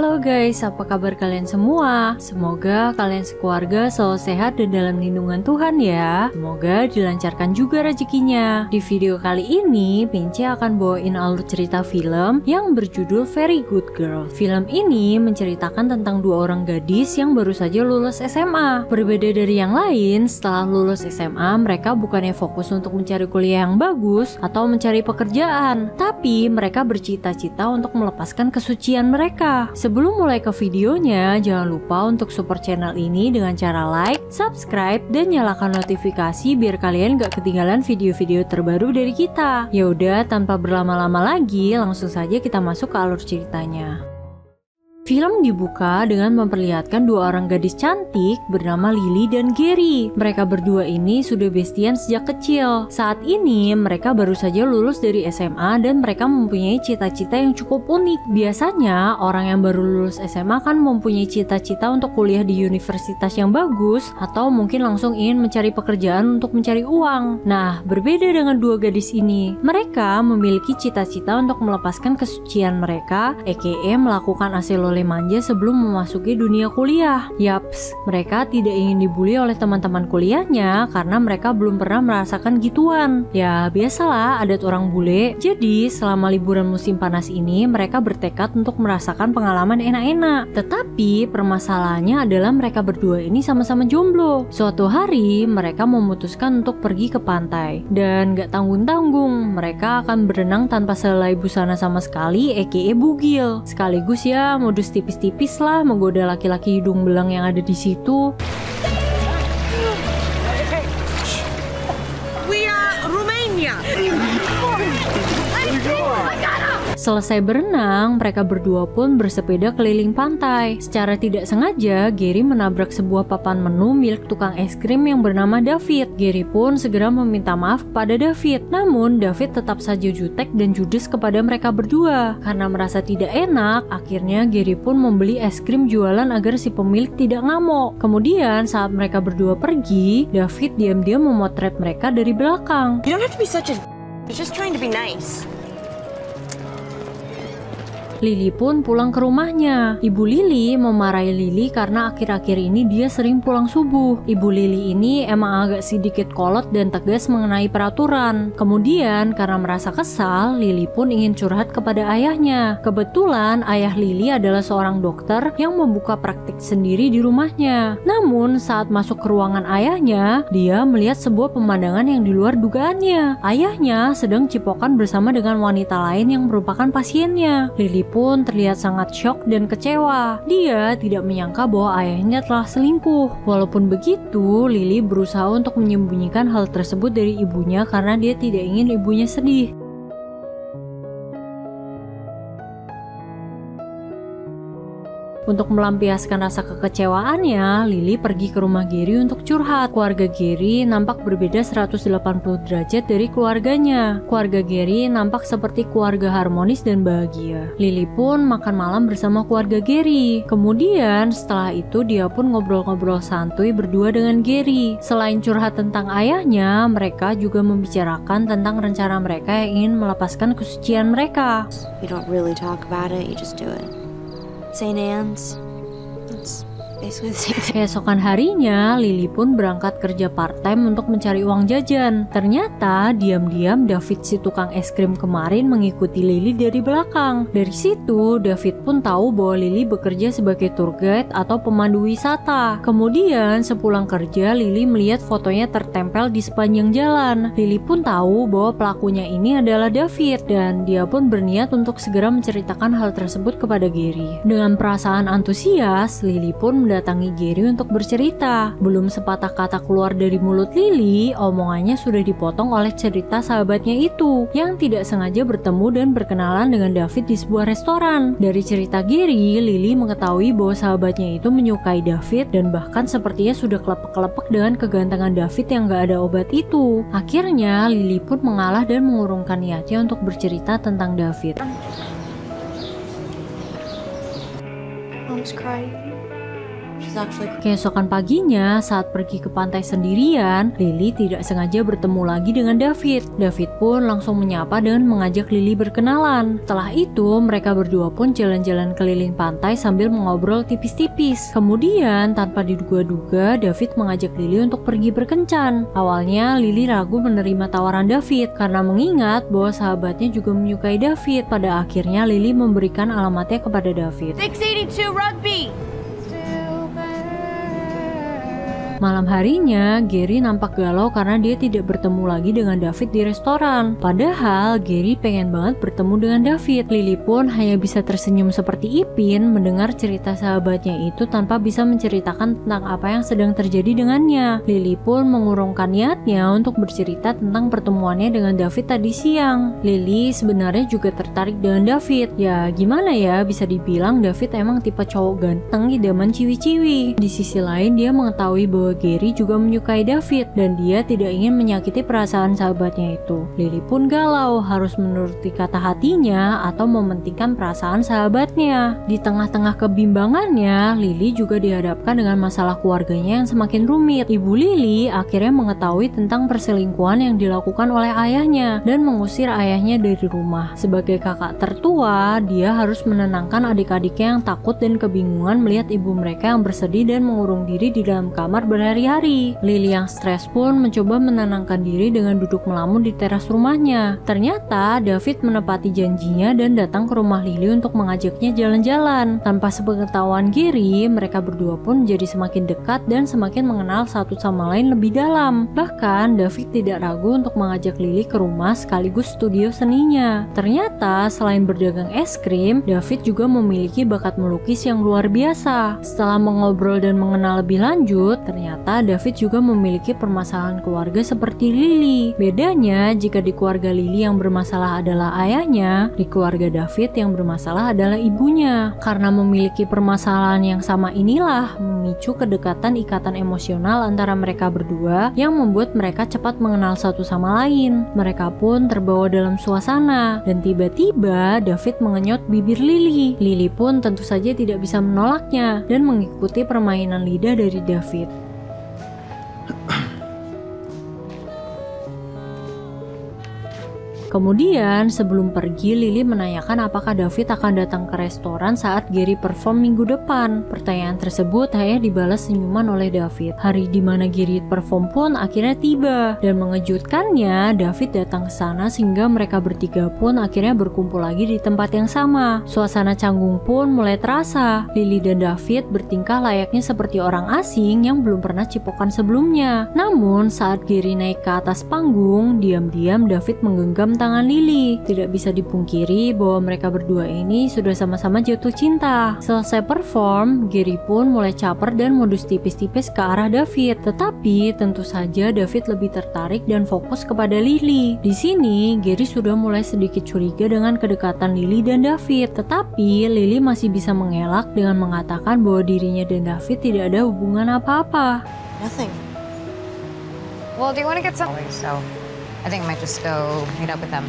Halo guys, apa kabar kalian semua? Semoga kalian sekeluarga selalu sehat dan dalam lindungan Tuhan ya. Semoga dilancarkan juga rezekinya. Di video kali ini, Pinci akan bawain alur cerita film yang berjudul Very Good Girl. Film ini menceritakan tentang dua orang gadis yang baru saja lulus SMA. Berbeda dari yang lain, setelah lulus SMA, mereka bukannya fokus untuk mencari kuliah yang bagus atau mencari pekerjaan, tapi mereka bercita-cita untuk melepaskan kesucian mereka. Sebelum mulai ke videonya, jangan lupa untuk support channel ini dengan cara like, subscribe, dan nyalakan notifikasi biar kalian gak ketinggalan video-video terbaru dari kita. Yaudah, tanpa berlama-lama lagi, langsung saja kita masuk ke alur ceritanya. Film dibuka dengan memperlihatkan dua orang gadis cantik bernama Lily dan Gary. Mereka berdua ini sudah bestian sejak kecil. Saat ini mereka baru saja lulus dari SMA dan mereka mempunyai cita-cita yang cukup unik. Biasanya orang yang baru lulus SMA kan mempunyai cita-cita untuk kuliah di universitas yang bagus atau mungkin langsung ingin mencari pekerjaan untuk mencari uang. Nah, berbeda dengan dua gadis ini. Mereka memiliki cita-cita untuk melepaskan kesucian mereka, aka melakukan aselole manja sebelum memasuki dunia kuliah. Yaps, mereka tidak ingin dibully oleh teman-teman kuliahnya karena mereka belum pernah merasakan gituan. Ya, biasalah adat orang bule. Jadi, selama liburan musim panas ini, mereka bertekad untuk merasakan pengalaman enak-enak. Tetapi, permasalahannya adalah mereka berdua ini sama-sama jomblo. Suatu hari, mereka memutuskan untuk pergi ke pantai. Dan gak tanggung-tanggung, mereka akan berenang tanpa selai busana sama sekali, aka bugil. Sekaligus ya, modus tipis-tipis lah menggoda laki-laki hidung belang yang ada di situ. We are Romania. Selesai berenang, mereka berdua pun bersepeda keliling pantai. Secara tidak sengaja, Gary menabrak sebuah papan menu milik tukang es krim yang bernama David. Gary pun segera meminta maaf kepada David. Namun, David tetap saja jutek dan judes kepada mereka berdua. Karena merasa tidak enak, akhirnya Gary pun membeli es krim jualan agar si pemilik tidak ngamuk. Kemudian, saat mereka berdua pergi, David diam-diam memotret mereka dari belakang. You don't have to be such a... Just trying to be nice. Lily pun pulang ke rumahnya. Ibu Lily memarahi Lily karena akhir-akhir ini dia sering pulang subuh. Ibu Lily ini emang agak sedikit kolot dan tegas mengenai peraturan. Kemudian karena merasa kesal, Lily pun ingin curhat kepada ayahnya. Kebetulan ayah Lily adalah seorang dokter yang membuka praktik sendiri di rumahnya. Namun saat masuk ke ruangan ayahnya, dia melihat sebuah pemandangan yang di luar dugaannya. Ayahnya sedang cipokan bersama dengan wanita lain yang merupakan pasiennya. Lily pun terlihat sangat syok dan kecewa. Dia tidak menyangka bahwa ayahnya telah selingkuh. Walaupun begitu, Lily berusaha untuk menyembunyikan hal tersebut dari ibunya karena dia tidak ingin ibunya sedih. Untuk melampiaskan rasa kekecewaannya, Lily pergi ke rumah Gary untuk curhat. Keluarga Gary nampak berbeda 180 derajat dari keluarganya. Keluarga Gary nampak seperti keluarga harmonis dan bahagia. Lily pun makan malam bersama keluarga Gary. Kemudian setelah itu dia pun ngobrol-ngobrol santuy berdua dengan Gary. Selain curhat tentang ayahnya, mereka juga membicarakan tentang rencana mereka yang ingin melepaskan kesucian mereka. You don't really talk about it, you just do it. St. Anne's, it's basically the same thing. Keesokan harinya, Lily pun berangkat kerja part-time untuk mencari uang jajan. Ternyata, diam-diam David si tukang es krim kemarin mengikuti Lily dari belakang. Dari situ, David pun tahu bahwa Lily bekerja sebagai tour guide atau pemandu wisata. Kemudian, sepulang kerja, Lily melihat fotonya tertempel di sepanjang jalan. Lily pun tahu bahwa pelakunya ini adalah David, dan dia pun berniat untuk segera menceritakan hal tersebut kepada Gary. Dengan perasaan antusias, Lily pun mendatangi Gary untuk bercerita. Belum sepatah kata keluar dari mulut Lily, omongannya sudah dipotong oleh cerita sahabatnya itu yang tidak sengaja bertemu dan berkenalan dengan David di sebuah restoran. Dari cerita Gary, Lily mengetahui bahwa sahabatnya itu menyukai David dan bahkan sepertinya sudah kelepek-kelepek dengan kegantengan David yang gak ada obat itu. Akhirnya, Lily pun mengalah dan mengurungkan niatnya untuk bercerita tentang David. Mom's crying. She's actually. Keesokan paginya, saat pergi ke pantai sendirian, Lily tidak sengaja bertemu lagi dengan David. David pun langsung menyapa dan mengajak Lily berkenalan. Setelah itu, mereka berdua pun jalan-jalan keliling pantai sambil mengobrol tipis-tipis. Kemudian, tanpa diduga-duga, David mengajak Lily untuk pergi berkencan. Awalnya, Lily ragu menerima tawaran David karena mengingat bahwa sahabatnya juga menyukai David. Pada akhirnya, Lily memberikan alamatnya kepada David. 682 rugby. Malam harinya, Gary nampak galau karena dia tidak bertemu lagi dengan David di restoran. Padahal, Gary pengen banget bertemu dengan David. Lily pun hanya bisa tersenyum seperti Ipin mendengar cerita sahabatnya itu tanpa bisa menceritakan tentang apa yang sedang terjadi dengannya. Lily pun mengurungkan niatnya untuk bercerita tentang pertemuannya dengan David tadi siang. Lily sebenarnya juga tertarik dengan David. Ya, gimana ya, bisa dibilang David emang tipe cowok ganteng idaman ciwi-ciwi. Di sisi lain, dia mengetahui bahwa Gary juga menyukai David dan dia tidak ingin menyakiti perasaan sahabatnya itu. Lily pun galau, harus menuruti kata hatinya atau mementingkan perasaan sahabatnya. Di tengah-tengah kebimbangannya, Lily juga dihadapkan dengan masalah keluarganya yang semakin rumit. Ibu Lily akhirnya mengetahui tentang perselingkuhan yang dilakukan oleh ayahnya dan mengusir ayahnya dari rumah. Sebagai kakak tertua, dia harus menenangkan adik-adiknya yang takut dan kebingungan melihat ibu mereka yang bersedih dan mengurung diri di dalam kamar berhari-hari. Lily yang stres pun mencoba menenangkan diri dengan duduk melamun di teras rumahnya. Ternyata David menepati janjinya dan datang ke rumah Lily untuk mengajaknya jalan-jalan. Tanpa sepengetahuan Gary, mereka berdua pun jadi semakin dekat dan semakin mengenal satu sama lain lebih dalam. Bahkan David tidak ragu untuk mengajak Lily ke rumah sekaligus studio seninya. Ternyata selain berdagang es krim, David juga memiliki bakat melukis yang luar biasa. Setelah mengobrol dan mengenal lebih lanjut, ternyata David juga memiliki permasalahan keluarga seperti Lily. Bedanya, jika di keluarga Lily yang bermasalah adalah ayahnya, di keluarga David yang bermasalah adalah ibunya. Karena memiliki permasalahan yang sama inilah memicu kedekatan ikatan emosional antara mereka berdua yang membuat mereka cepat mengenal satu sama lain. Mereka pun terbawa dalam suasana dan tiba-tiba David mengenyot bibir Lily. Lily pun tentu saja tidak bisa menolaknya dan mengikuti permainan lidah dari David. Kemudian sebelum pergi, Lily menanyakan apakah David akan datang ke restoran saat Gary perform minggu depan. Pertanyaan tersebut hanya dibalas senyuman oleh David. Hari di mana Gary perform pun akhirnya tiba dan mengejutkannya, David datang ke sana sehingga mereka bertiga pun akhirnya berkumpul lagi di tempat yang sama. Suasana canggung pun mulai terasa. Lily dan David bertingkah layaknya seperti orang asing yang belum pernah cipokan sebelumnya. Namun saat Gary naik ke atas panggung, diam-diam David menggenggam tangan Lily. Tidak bisa dipungkiri bahwa mereka berdua ini sudah sama-sama jatuh cinta. Selesai perform, Gary pun mulai caper dan modus tipis-tipis ke arah David. Tetapi tentu saja David lebih tertarik dan fokus kepada Lily. Di sini, Gary sudah mulai sedikit curiga dengan kedekatan Lily dan David. Tetapi Lily masih bisa mengelak dengan mengatakan bahwa dirinya dan David tidak ada hubungan apa-apa. Nothing. Well, do you want to get something? So, I think I might just go meet up with them.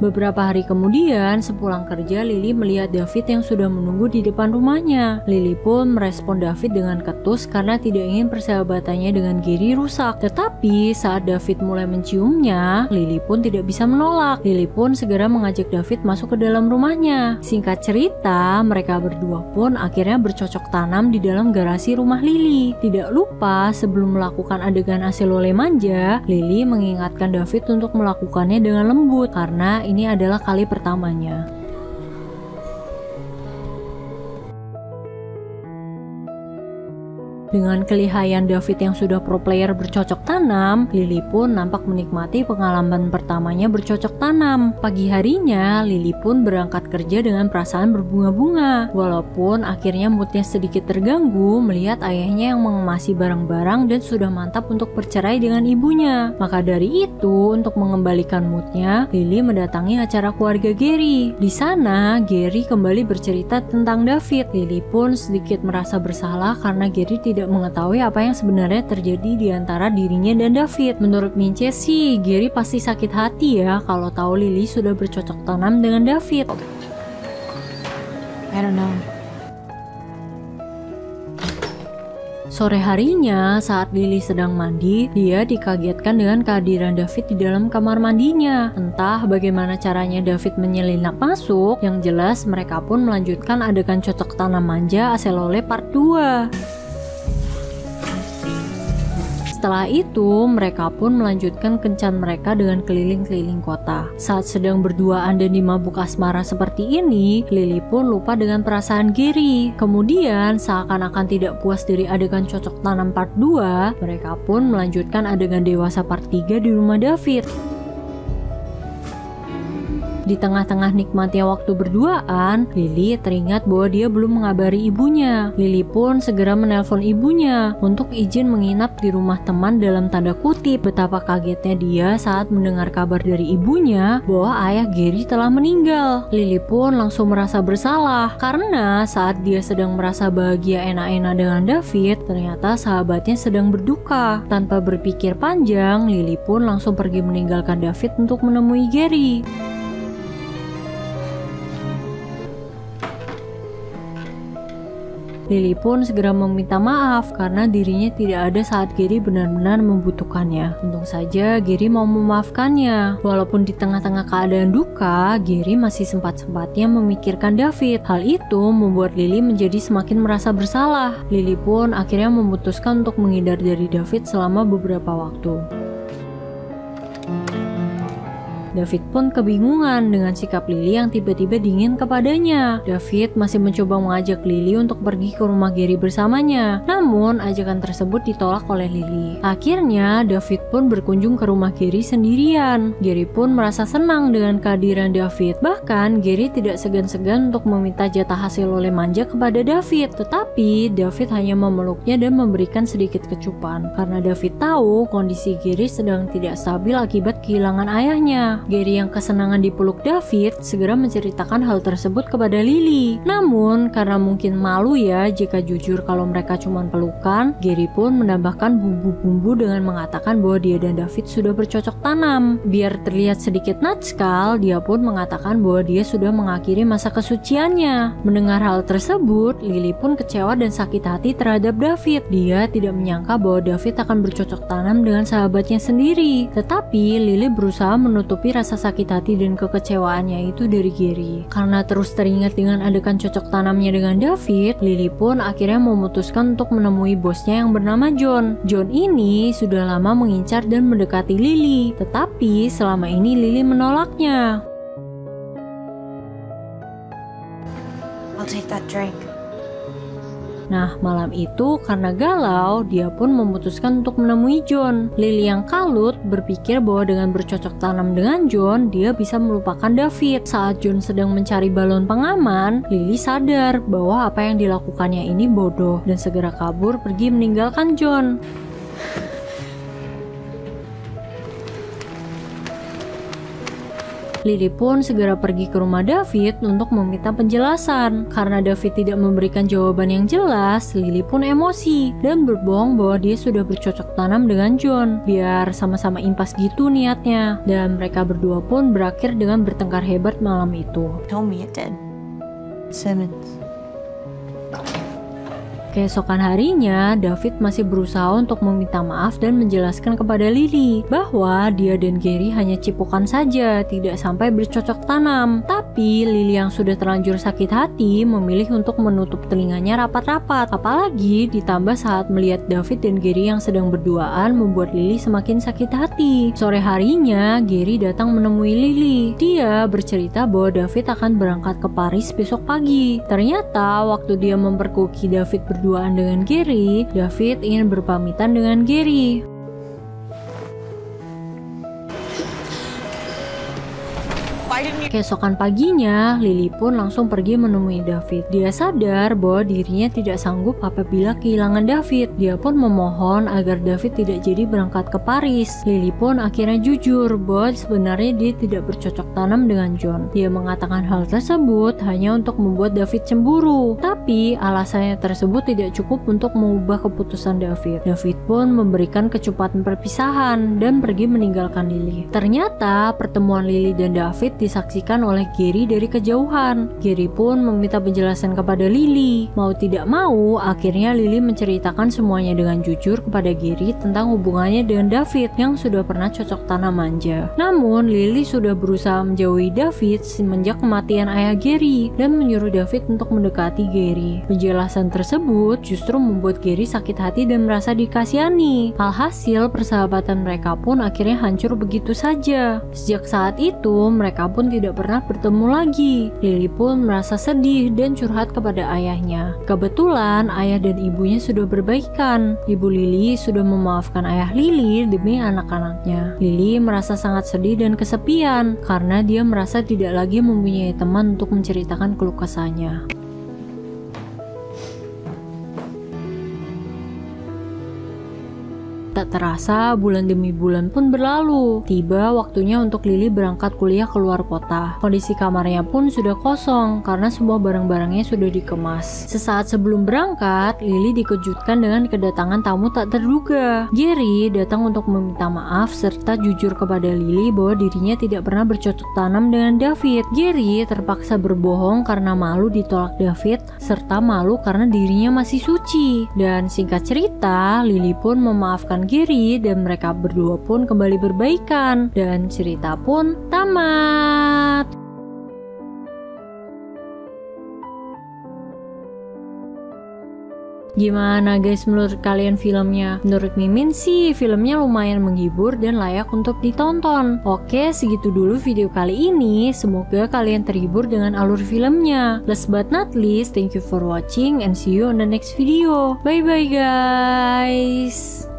Beberapa hari kemudian, sepulang kerja, Lily melihat David yang sudah menunggu di depan rumahnya. Lily pun merespon David dengan ketus karena tidak ingin persahabatannya dengan Gary rusak. Tetapi saat David mulai menciumnya, Lily pun tidak bisa menolak. Lily pun segera mengajak David masuk ke dalam rumahnya. Singkat cerita, mereka berdua pun akhirnya bercocok tanam di dalam garasi rumah Lily. Tidak lupa, sebelum melakukan adegan aselole manja, Lily mengingatkan David untuk melakukannya dengan lembut karena ini adalah kali pertamanya. Dengan kelihayan David yang sudah pro player bercocok tanam, Lily pun nampak menikmati pengalaman pertamanya bercocok tanam. Pagi harinya, Lily pun berangkat kerja dengan perasaan berbunga-bunga. Walaupun akhirnya moodnya sedikit terganggu melihat ayahnya yang mengemasi barang-barang dan sudah mantap untuk bercerai dengan ibunya. Maka dari itu, untuk mengembalikan moodnya, Lily mendatangi acara keluarga Gary. Di sana, Gary kembali bercerita tentang David. Lily pun sedikit merasa bersalah karena Gary tidak mengetahui apa yang sebenarnya terjadi di antara dirinya dan David. Menurut Mince sih, Gary pasti sakit hati ya kalau tahu Lily sudah bercocok tanam dengan David. I don't know. Sore harinya, saat Lily sedang mandi, dia dikagetkan dengan kehadiran David di dalam kamar mandinya. Entah bagaimana caranya David menyelinap masuk, yang jelas mereka pun melanjutkan adegan cocok tanam manja Aselole part 2. Setelah itu, mereka pun melanjutkan kencan mereka dengan keliling-keliling kota. Saat sedang berduaan dan dimabuk asmara seperti ini, Lily pun lupa dengan perasaan Gary. Kemudian, seakan-akan tidak puas dari adegan cocok tanam part 2, mereka pun melanjutkan adegan dewasa part 3 di rumah David. Di tengah-tengah nikmatnya waktu berduaan, Lily teringat bahwa dia belum mengabari ibunya. Lily pun segera menelpon ibunya untuk izin menginap di rumah teman dalam tanda kutip. Betapa kagetnya dia saat mendengar kabar dari ibunya bahwa ayah Gary telah meninggal. Lily pun langsung merasa bersalah karena saat dia sedang merasa bahagia enak-enak dengan David, ternyata sahabatnya sedang berduka. Tanpa berpikir panjang, Lily pun langsung pergi meninggalkan David untuk menemui Gary. Lily pun segera meminta maaf karena dirinya tidak ada saat Gary benar-benar membutuhkannya. Untung saja Gary mau memaafkannya. Walaupun di tengah-tengah keadaan duka, Gary masih sempat-sempatnya memikirkan David. Hal itu membuat Lily menjadi semakin merasa bersalah. Lily pun akhirnya memutuskan untuk menghindar dari David selama beberapa waktu. David pun kebingungan dengan sikap Lily yang tiba-tiba dingin kepadanya. David masih mencoba mengajak Lily untuk pergi ke rumah Gary bersamanya. Namun, ajakan tersebut ditolak oleh Lily. Akhirnya, David pun berkunjung ke rumah Gary sendirian. Gary pun merasa senang dengan kehadiran David. Bahkan, Gary tidak segan-segan untuk meminta jatah hasil oleh manja kepada David. Tetapi, David hanya memeluknya dan memberikan sedikit kecupan. Karena David tahu kondisi Gary sedang tidak stabil akibat kehilangan ayahnya. Gary yang kesenangan dipeluk David segera menceritakan hal tersebut kepada Lily. Namun karena mungkin malu ya jika jujur kalau mereka cuma pelukan, Gary pun menambahkan bumbu-bumbu dengan mengatakan bahwa dia dan David sudah bercocok tanam. Biar terlihat sedikit natskal, dia pun mengatakan bahwa dia sudah mengakhiri masa kesuciannya. Mendengar hal tersebut, Lily pun kecewa dan sakit hati terhadap David. Dia tidak menyangka bahwa David akan bercocok tanam dengan sahabatnya sendiri. Tetapi Lily berusaha menutupi rasa sakit hati dan kekecewaannya itu dari Gary. Karena terus teringat dengan adegan cocok tanamnya dengan David, Lily pun akhirnya memutuskan untuk menemui bosnya yang bernama John. John ini sudah lama mengincar dan mendekati Lily, tetapi selama ini Lily menolaknya. I'll take that drink. Nah, malam itu karena galau, dia pun memutuskan untuk menemui John. Lily yang kalut berpikir bahwa dengan bercocok tanam dengan John, dia bisa melupakan David. Saat John sedang mencari balon pengaman, Lily sadar bahwa apa yang dilakukannya ini bodoh dan segera kabur pergi meninggalkan John. Lily pun segera pergi ke rumah David untuk meminta penjelasan. Karena David tidak memberikan jawaban yang jelas, Lily pun emosi dan berbohong bahwa dia sudah bercocok tanam dengan John, biar sama-sama impas gitu niatnya. Dan mereka berdua pun berakhir dengan bertengkar hebat malam itu. Told me it did. Simmons. Keesokan harinya, David masih berusaha untuk meminta maaf dan menjelaskan kepada Lily bahwa dia dan Gary hanya cipokan saja, tidak sampai bercocok tanam. Tapi Lily yang sudah terlanjur sakit hati memilih untuk menutup telinganya rapat-rapat. Apalagi ditambah saat melihat David dan Gary yang sedang berduaan membuat Lily semakin sakit hati. Sore harinya, Gary datang menemui Lily. Dia bercerita bahwa David akan berangkat ke Paris besok pagi. Ternyata waktu dia memperkuki David berduaan dengan Gary, David ingin berpamitan dengan Gary. Keesokan paginya, Lily pun langsung pergi menemui David. Dia sadar bahwa dirinya tidak sanggup apabila kehilangan David. Dia pun memohon agar David tidak jadi berangkat ke Paris. Lily pun akhirnya jujur bahwa sebenarnya dia tidak bercocok tanam dengan John. Dia mengatakan hal tersebut hanya untuk membuat David cemburu. Tapi alasannya tersebut tidak cukup untuk mengubah keputusan David. David pun memberikan kecepatan perpisahan dan pergi meninggalkan Lily. Ternyata pertemuan Lily dan David disaksikan disaksikan oleh Gary dari kejauhan. Gary pun meminta penjelasan kepada Lily. Mau tidak mau, akhirnya Lily menceritakan semuanya dengan jujur kepada Gary tentang hubungannya dengan David yang sudah pernah cocok tanam manja. Namun, Lily sudah berusaha menjauhi David semenjak kematian ayah Gary dan menyuruh David untuk mendekati Gary. Penjelasan tersebut justru membuat Gary sakit hati dan merasa dikasihani. Alhasil, persahabatan mereka pun akhirnya hancur begitu saja. Sejak saat itu, mereka pun tidak pernah bertemu lagi. Lily pun merasa sedih dan curhat kepada ayahnya. Kebetulan, ayah dan ibunya sudah berbaikan. Ibu Lily sudah memaafkan ayah Lily demi anak-anaknya. Lily merasa sangat sedih dan kesepian karena dia merasa tidak lagi mempunyai teman untuk menceritakan keluh kesahnya. Tak terasa, bulan demi bulan pun berlalu. Tiba waktunya untuk Lily berangkat kuliah keluar kota. Kondisi kamarnya pun sudah kosong karena semua barang-barangnya sudah dikemas. Sesaat sebelum berangkat, Lily dikejutkan dengan kedatangan tamu tak terduga. Gary datang untuk meminta maaf serta jujur kepada Lily bahwa dirinya tidak pernah bercocok tanam dengan David. Gary terpaksa berbohong karena malu ditolak David serta malu karena dirinya masih suci. Dan singkat cerita, Lily pun memaafkan Gary dan mereka berdua pun kembali berbaikan dan cerita pun tamat. Gimana guys menurut kalian filmnya? Menurut Mimin sih filmnya lumayan menghibur dan layak untuk ditonton. Oke, segitu dulu video kali ini. Semoga kalian terhibur dengan alur filmnya. Last but not least, thank you for watching and see you on the next video. Bye bye guys.